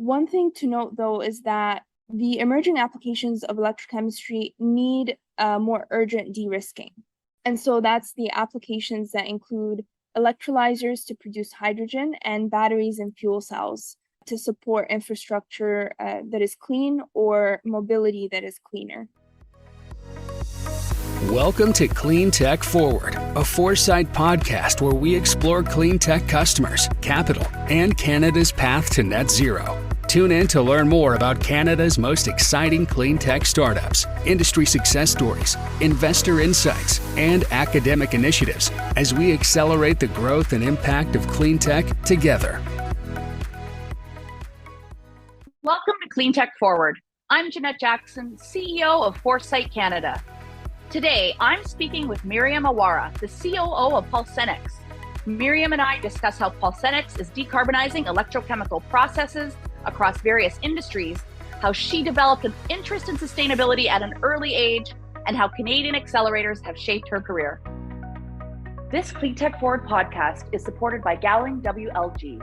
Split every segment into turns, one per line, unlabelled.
One thing to note, though, is that the emerging applications of electrochemistry need more urgent de-risking. And so that's the applications that include electrolyzers to produce hydrogen and batteries and fuel cells to support infrastructure that is clean or mobility that is cleaner.
Welcome to Cleantech Forward, a Foresight podcast where we explore clean tech customers, capital, and Canada's path to net zero. Tune in to learn more about Canada's most exciting clean tech startups, industry success stories, investor insights, and academic initiatives as we accelerate the growth and impact of clean tech together.
Welcome to Cleantech Forward. I'm Jeanette Jackson, CEO of Foresight Canada. Today, I'm speaking with Mariam Awara, the COO of Pulsenics. Mariam and I discuss how Pulsenics is decarbonizing electrochemical processes across various industries, how she developed an interest in sustainability at an early age, and how Canadian accelerators have shaped her career. This Cleantech Forward podcast is supported by Gowling WLG.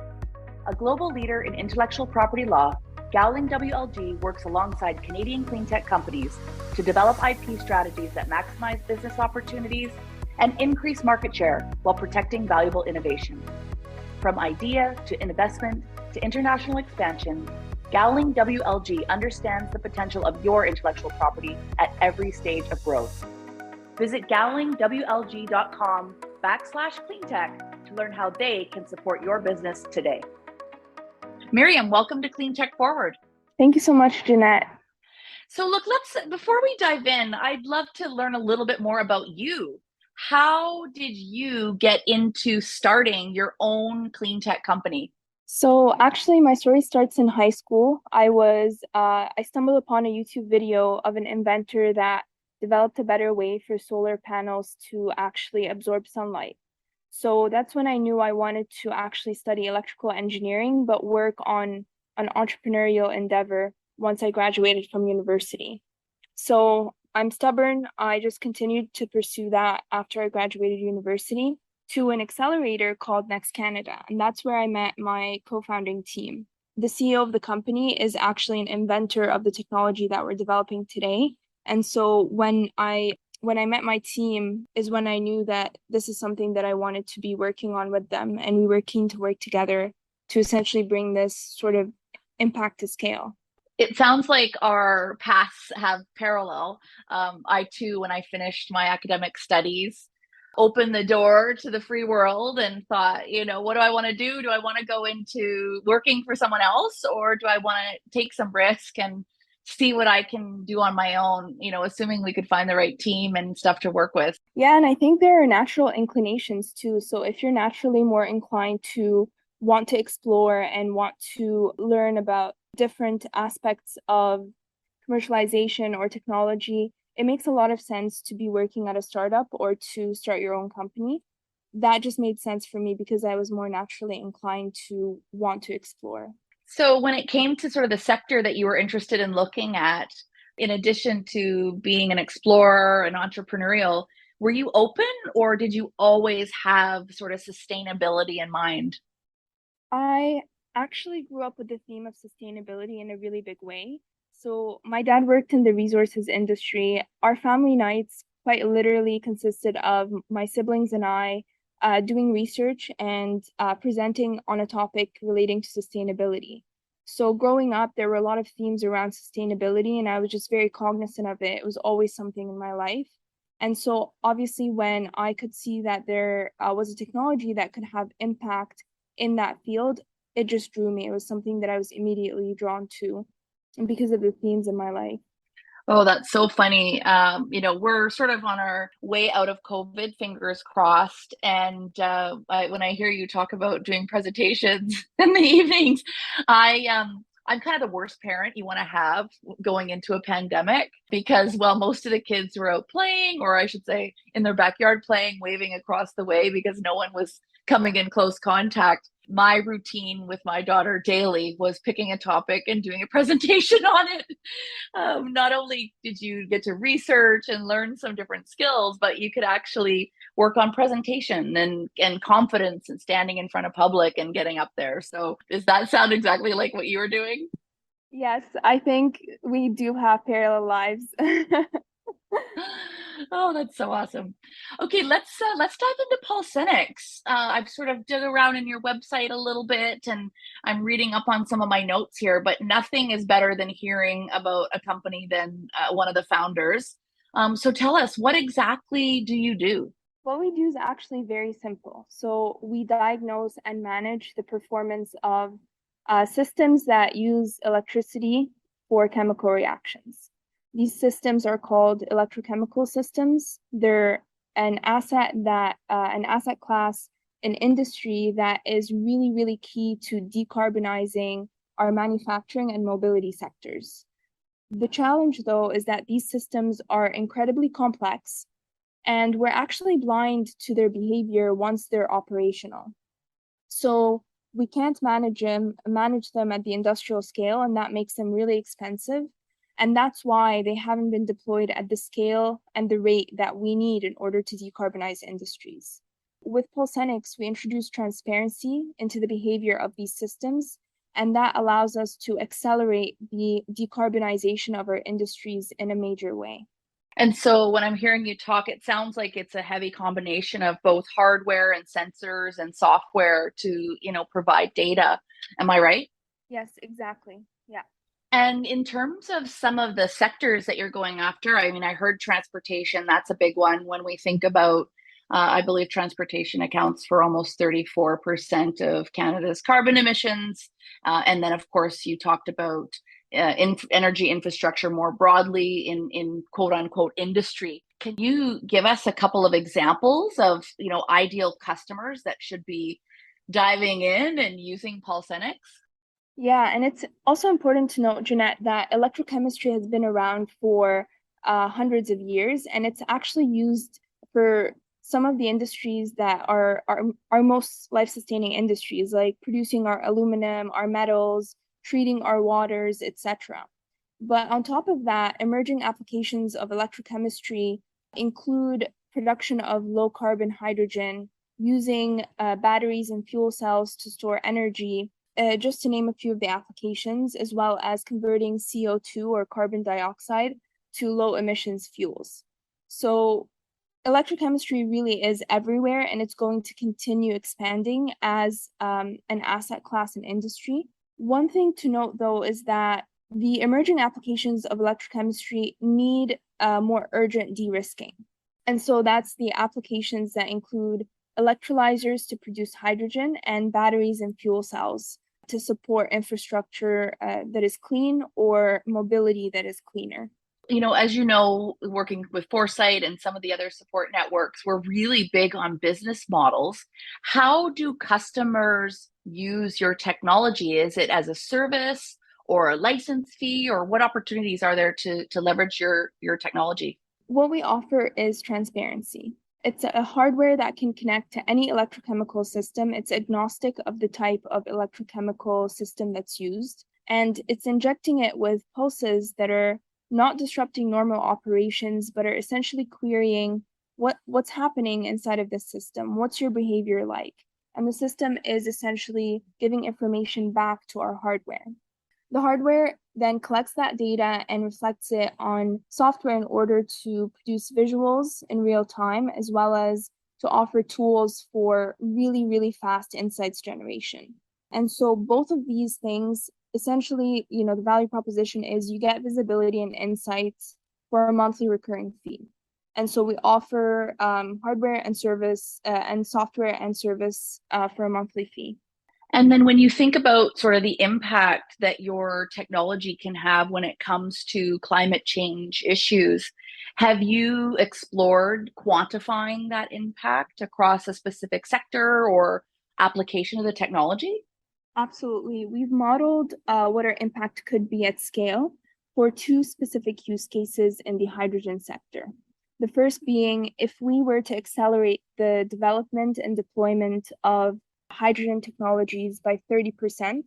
A global leader in intellectual property law, Gowling WLG works alongside Canadian cleantech companies to develop IP strategies that maximize business opportunities and increase market share while protecting valuable innovation. From idea to investment to international expansion, Gowling WLG understands the potential of your intellectual property at every stage of growth. Visit gowlingwlg.com/cleantech to learn how they can support your business today. Mariam, welcome to Cleantech Forward.
Thank you so much, Jeanette.
So look, before we dive in, I'd love to learn a little bit more about you. How did you get into starting your own clean tech company?
So actually, my story starts in high school. I stumbled upon a YouTube video of an inventor that developed a better way for solar panels to actually absorb sunlight. So that's when I knew I wanted to actually study electrical engineering, but work on an entrepreneurial endeavor once I graduated from university. So I'm stubborn. I just continued to pursue that after I graduated university to an accelerator called Next Canada. And that's where I met my co-founding team. The CEO of the company is actually an inventor of the technology that we're developing today. And so when I met my team is when I knew that this is something that I wanted to be working on with them. And we were keen to work together to essentially bring this sort of impact to scale.
It sounds like our paths have parallel. I too, when I finished my academic studies, opened the door to the free world and thought, what do I want to do? Do I want to go into working for someone else, or do I want to take some risk and see what I can do on my own, assuming we could find the right team and stuff to work with?
Yeah, and I think there are natural inclinations too. So if you're naturally more inclined to want to explore and want to learn about different aspects of commercialization or technology, it makes a lot of sense to be working at a startup or to start your own company. That just made sense for me because I was more naturally inclined to want to explore.
So when it came to sort of the sector that you were interested in looking at, in addition to being an explorer and entrepreneurial, were you open, or did you always have sort of sustainability in mind?
I actually grew up with the theme of sustainability in a really big way. So my dad worked in the resources industry. Our family nights quite literally consisted of my siblings and I doing research and presenting on a topic relating to sustainability. So growing up, there were a lot of themes around sustainability, and I was just very cognizant of it. It was always something in my life. And so obviously when I could see that there was a technology that could have impact in that field, it just drew me. It was something that I was immediately drawn to because of the themes in my life.
Oh, that's so funny. We're sort of on our way out of COVID, fingers crossed. And when I hear you talk about doing presentations in the evenings, I'm kind of the worst parent you want to have going into a pandemic because, well, most of the kids were out playing, or I should say in their backyard playing, waving across the way because no one was coming in close contact. My routine with my daughter daily was picking a topic and doing a presentation on it. Not only did you get to research and learn some different skills, but you could actually work on presentation and confidence and standing in front of public and getting up there. So does that sound exactly like what you were doing?
Yes, I think we do have parallel lives.
Oh, that's so awesome. Okay, let's dive into Pulsenics. I've sort of dug around in your website a little bit, and I'm reading up on some of my notes here. But nothing is better than hearing about a company than one of the founders. So tell us, what exactly do you do?
What we do is actually very simple. So we diagnose and manage the performance of systems that use electricity for chemical reactions. These systems are called electrochemical systems. They're an asset class, an industry that is really, really key to decarbonizing our manufacturing and mobility sectors. The challenge, though, is that these systems are incredibly complex, and we're actually blind to their behavior once they're operational. So we can't manage them at the industrial scale, and that makes them really expensive. And that's why they haven't been deployed at the scale and the rate that we need in order to decarbonize industries. With Pulsenics, we introduce transparency into the behavior of these systems, and that allows us to accelerate the decarbonization of our industries in a major way.
And so when I'm hearing you talk, it sounds like it's a heavy combination of both hardware and sensors and software to, provide data. Am I right?
Yes, exactly. Yeah.
And in terms of some of the sectors that you're going after, I mean, I heard transportation, that's a big one. When we think about, I believe transportation accounts for almost 34% of Canada's carbon emissions. And then, of course, you talked about energy infrastructure more broadly in quote unquote industry. Can you give us a couple of examples of, ideal customers that should be diving in and using Pulsenics?
Yeah, and it's also important to note, Jeanette, that electrochemistry has been around for hundreds of years, and it's actually used for some of the industries that are our most life-sustaining industries, like producing our aluminum, our metals, treating our waters, etc. But on top of that, emerging applications of electrochemistry include production of low-carbon hydrogen, using batteries and fuel cells to store energy, just to name a few of the applications, as well as converting CO2 or carbon dioxide to low emissions fuels. So electrochemistry really is everywhere, and it's going to continue expanding as an asset class in industry. One thing to note, though, is that the emerging applications of electrochemistry need more urgent de-risking. And so that's the applications that include electrolyzers to produce hydrogen and batteries and fuel cells to support infrastructure that is clean or mobility that is cleaner.
As you know, working with Foresight and some of the other support networks, we're really big on business models. How do customers use your technology? Is it as a service or a license fee, or what opportunities are there to leverage your technology?
What we offer is transparency. It's a hardware that can connect to any electrochemical system. It's agnostic of the type of electrochemical system that's used, and it's injecting it with pulses that are not disrupting normal operations, but are essentially querying what's happening inside of this system. What's your behavior like? And the system is essentially giving information back to our hardware. The hardware then collects that data and reflects it on software in order to produce visuals in real time, as well as to offer tools for really, really fast insights generation. And so both of these things, essentially, the value proposition is you get visibility and insights for a monthly recurring fee. And so we offer hardware and service and software and service for a monthly fee.
And then when you think about sort of the impact that your technology can have when it comes to climate change issues, have you explored quantifying that impact across a specific sector or application of the technology?
Absolutely. We've modeled what our impact could be at scale for two specific use cases in the hydrogen sector. The first being if we were to accelerate the development and deployment of hydrogen technologies by 30%,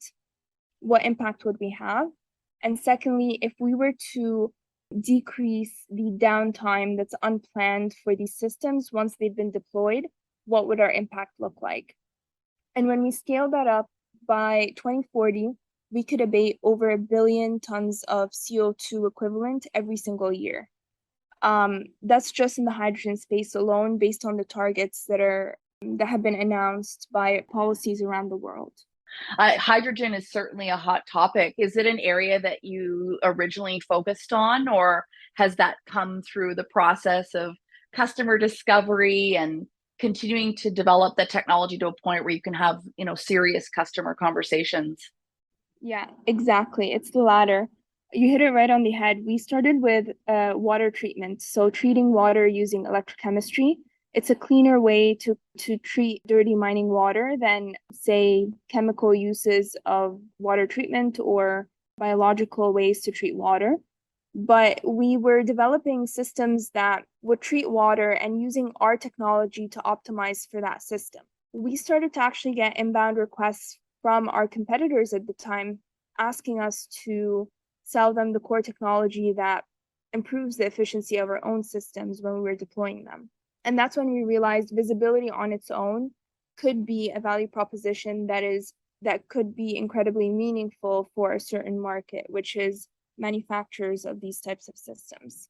what impact would we have? And secondly, if we were to decrease the downtime that's unplanned for these systems once they've been deployed, what would our impact look like? And when we scale that up by 2040, we could abate over 1 billion tons of CO2 equivalent every single year. That's just in the hydrogen space alone, based on the targets that have been announced by policies around the world.
Hydrogen is certainly a hot topic. Is it an area that you originally focused on, or has that come through the process of customer discovery and continuing to develop the technology to a point where you can have, serious customer conversations?
Yeah, exactly. It's the latter. You hit it right on the head. We started with water treatment, so treating water using electrochemistry. It's a cleaner way to treat dirty mining water than, say, chemical uses of water treatment or biological ways to treat water. But we were developing systems that would treat water and using our technology to optimize for that system. We started to actually get inbound requests from our competitors at the time, asking us to sell them the core technology that improves the efficiency of our own systems when we were deploying them. And that's when we realized visibility on its own could be a value proposition that could be incredibly meaningful for a certain market, which is manufacturers of these types of systems.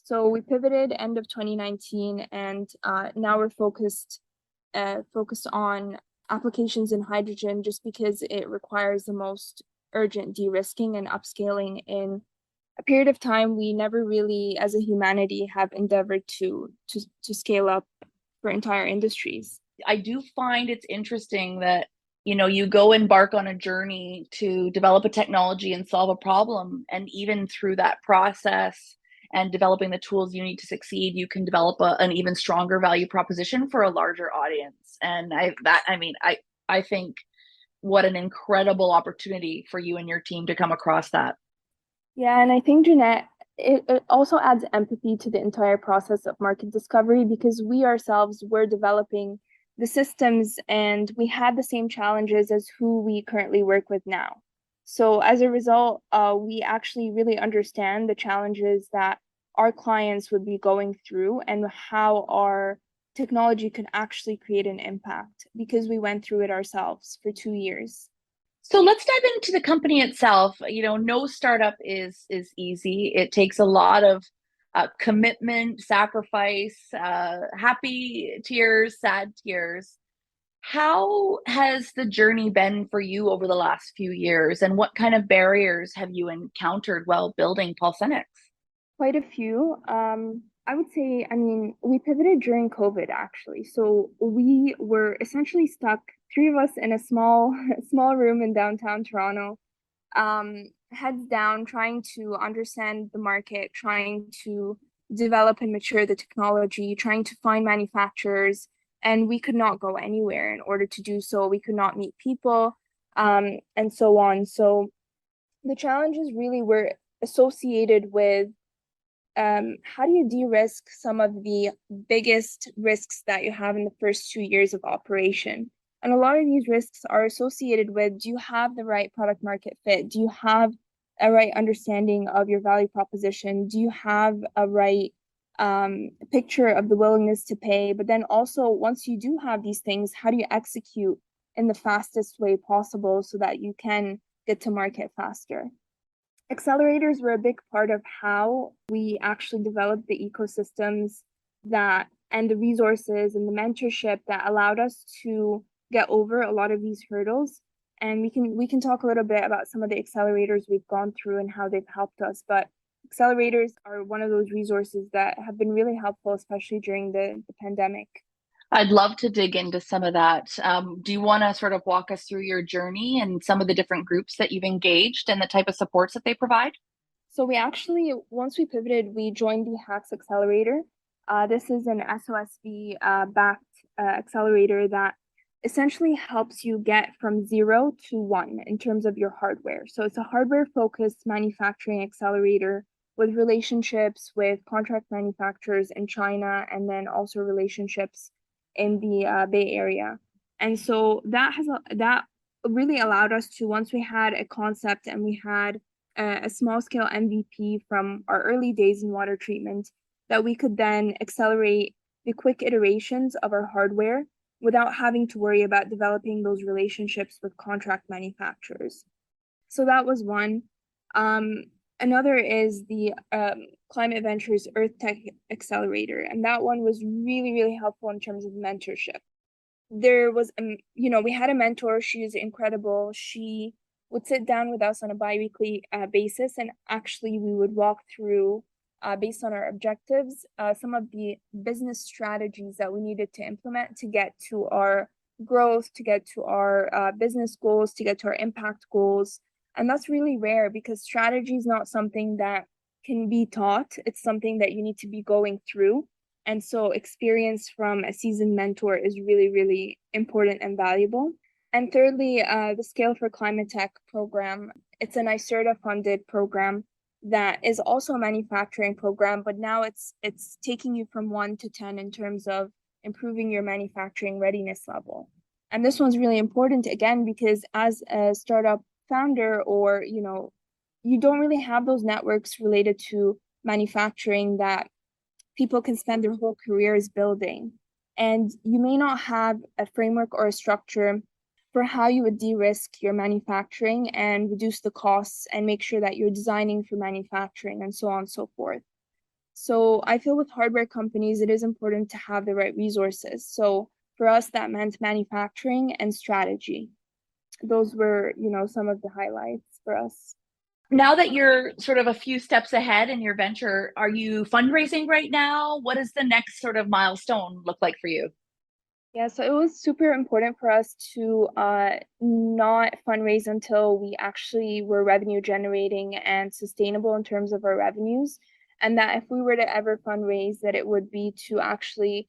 So we pivoted end of 2019, and now we're focused on applications in hydrogen, just because it requires the most urgent de-risking and upscaling in a period of time we never really, as a humanity, have endeavored to scale up for entire industries.
I do find it's interesting that, you go embark on a journey to develop a technology and solve a problem. And even through that process and developing the tools you need to succeed, you can develop an even stronger value proposition for a larger audience. And I think what an incredible opportunity for you and your team to come across that.
Yeah, and I think, Jeanette, it also adds empathy to the entire process of market discovery, because we ourselves were developing the systems and we had the same challenges as who we currently work with now. So as a result, we actually really understand the challenges that our clients would be going through and how our technology could actually create an impact, because we went through it ourselves for 2 years.
So let's dive into the company itself. No startup is easy. It takes a lot of commitment, sacrifice, happy tears, sad tears. How has the journey been for you over the last few years, and what kind of barriers have you encountered while building Pulsenics?
Quite a few. I would say, we pivoted during COVID, actually. So we were essentially stuck, 3 of us in a small room in downtown Toronto, heads down, trying to understand the market, trying to develop and mature the technology, trying to find manufacturers, and we could not go anywhere in order to do so. We could not meet people, and so on. So the challenges really were associated with how do you de-risk some of the biggest risks that you have in the first 2 years of operation? And a lot of these risks are associated with, do you have the right product market fit? Do you have a right understanding of your value proposition? Do you have a right picture of the willingness to pay? But then also, once you do have these things, how do you execute in the fastest way possible so that you can get to market faster? Accelerators were a big part of how we actually developed the ecosystems and the resources and the mentorship that allowed us to get over a lot of these hurdles. And we can talk a little bit about some of the accelerators we've gone through and how they've helped us. But accelerators are one of those resources that have been really helpful, especially during the pandemic.
I'd love to dig into some of that. Do you want to sort of walk us through your journey and some of the different groups that you've engaged and the type of supports that they provide?
So we actually, once we pivoted, we joined the Hacks Accelerator. This is an SOSV backed accelerator that essentially helps you get from 0 to 1 in terms of your hardware. So it's a hardware-focused manufacturing accelerator with relationships with contract manufacturers in China, and then also relationships in the Bay Area. And so that really allowed us to, once we had a concept and we had a small scale MVP from our early days in water treatment that we could then accelerate the quick iterations of our hardware without having to worry about developing those relationships with contract manufacturers. So that was one. Another is the Climate Ventures Earth Tech Accelerator, and that one was really, really helpful in terms of mentorship. There was, we had a mentor. She was incredible. She would sit down with us on a bi-weekly basis, and actually we would walk through, based on our objectives, some of the business strategies that we needed to implement to get to our growth, to get to our business goals, to get to our impact goals. And that's really rare because strategy is not something that can be taught. It's something that you need to be going through. And so experience from a seasoned mentor is really, really important and valuable. And thirdly, the Scale for Climate Tech program. It's an NYSERDA funded program that is also a manufacturing program, but now it's taking you from 1 to 10 in terms of improving your manufacturing readiness level. And this one's really important, again, because as a startup founder, or you don't really have those networks related to manufacturing that people can spend their whole careers building, and you may not have a framework or a structure for how you would de-risk your manufacturing and reduce the costs and make sure that you're designing for manufacturing and so on and so forth. So I feel with hardware companies, it is important to have the right resources. So for us, that meant manufacturing and strategy. Those were, some of the highlights for us.
Now that you're sort of a few steps ahead in your venture, are you fundraising right now? What does the next sort of milestone look like for you?
Yeah, so it was super important for us to not fundraise until we actually were revenue generating and sustainable in terms of our revenues. And that if we were to ever fundraise, that it would be to actually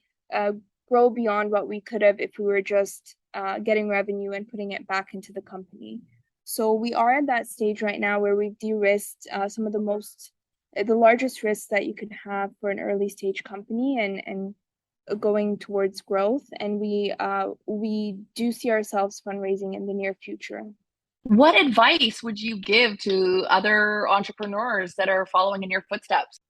grow beyond what we could have if we were just getting revenue and putting it back into the company. So we are at that stage right now where we've de-risked some of the largest risks that you could have for an early stage company and going towards growth. And we do see ourselves fundraising in the near future.
What advice would you give to other entrepreneurs that are following in your footsteps?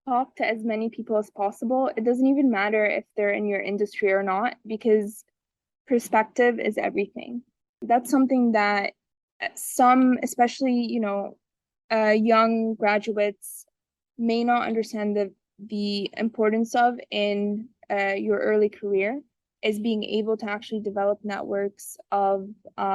Talk to as many people as possible. It doesn't even matter if they're in your industry or not, because perspective is everything. That's something that some, especially, young graduates may not understand the importance of in your early career, is being able to actually develop networks of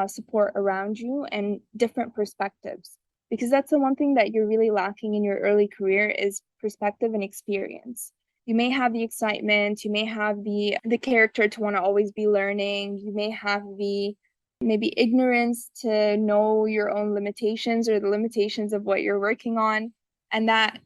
support around you and different perspectives. Because that's the one thing that you're really lacking in your early career is perspective and experience. You may have the excitement, you may have the character to want to always be learning, you may have the maybe ignorance to know your own limitations or the limitations of what you're working on. And that,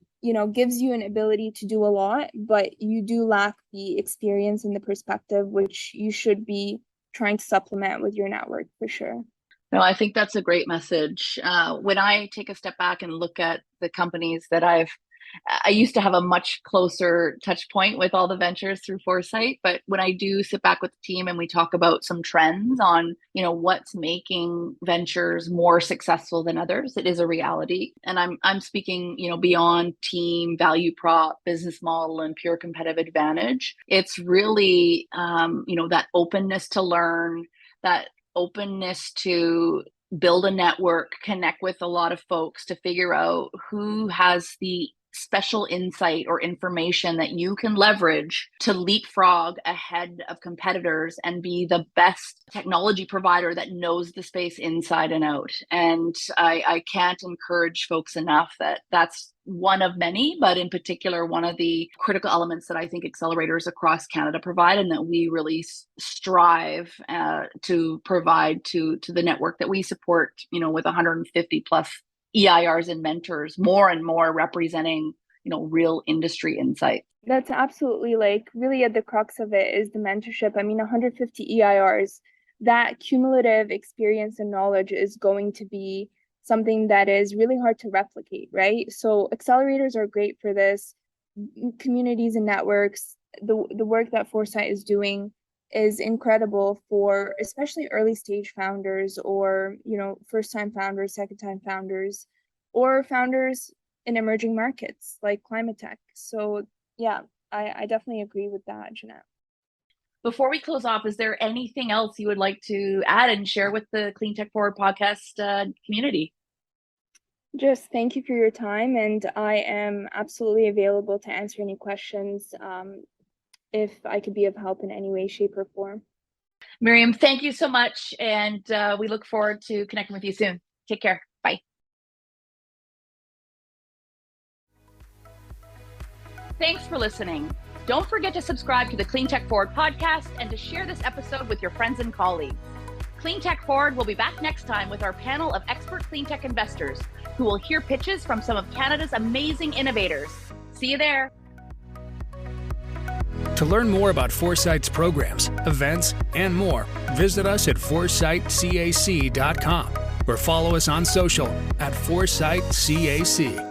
gives you an ability to do a lot, but you do lack the experience and the perspective, which you should be trying to supplement with your network for sure.
No, I think that's a great message. When I take a step back and look at the companies that I used to have a much closer touch point with all the ventures through Foresight, but when I do sit back with the team and we talk about some trends on, what's making ventures more successful than others, it is a reality. And I'm speaking, beyond team, value prop, business model, and pure competitive advantage. It's really, that openness to learn, that openness to build a network, connect with a lot of folks to figure out who has the special insight or information that you can leverage to leapfrog ahead of competitors and be the best technology provider that knows the space inside and out. And I can't encourage folks enough that that's one of many, but in particular, one of the critical elements that I think accelerators across Canada provide, and that we really strive to provide to the network that we support, with 150 plus EIRs and mentors, more and more representing, real industry insight.
That's absolutely really at the crux of it is the mentorship. I mean, 150 EIRs, that cumulative experience and knowledge is going to be something that is really hard to replicate, right? So accelerators are great for this. Communities and networks, the work that Foresight is doing is incredible for especially early stage founders or, first time founders, second time founders. or founders in emerging markets like climate tech. So yeah, I definitely agree with that, Jeanette.
Before we close off, is there anything else you would like to add and share with the Cleantech Forward podcast community?
Just thank you for your time, and I am absolutely available to answer any questions if I could be of help in any way, shape, or form.
Mariam, thank you so much, and we look forward to connecting with you soon. Take care. Bye. Thanks for listening. Don't forget to subscribe to the Cleantech Forward podcast and to share this episode with your friends and colleagues. Cleantech Forward will be back next time with our panel of expert cleantech investors who will hear pitches from some of Canada's amazing innovators. See you there.
To learn more about Foresight's programs, events, and more, visit us at foresightcac.com or follow us on social at Foresight CAC.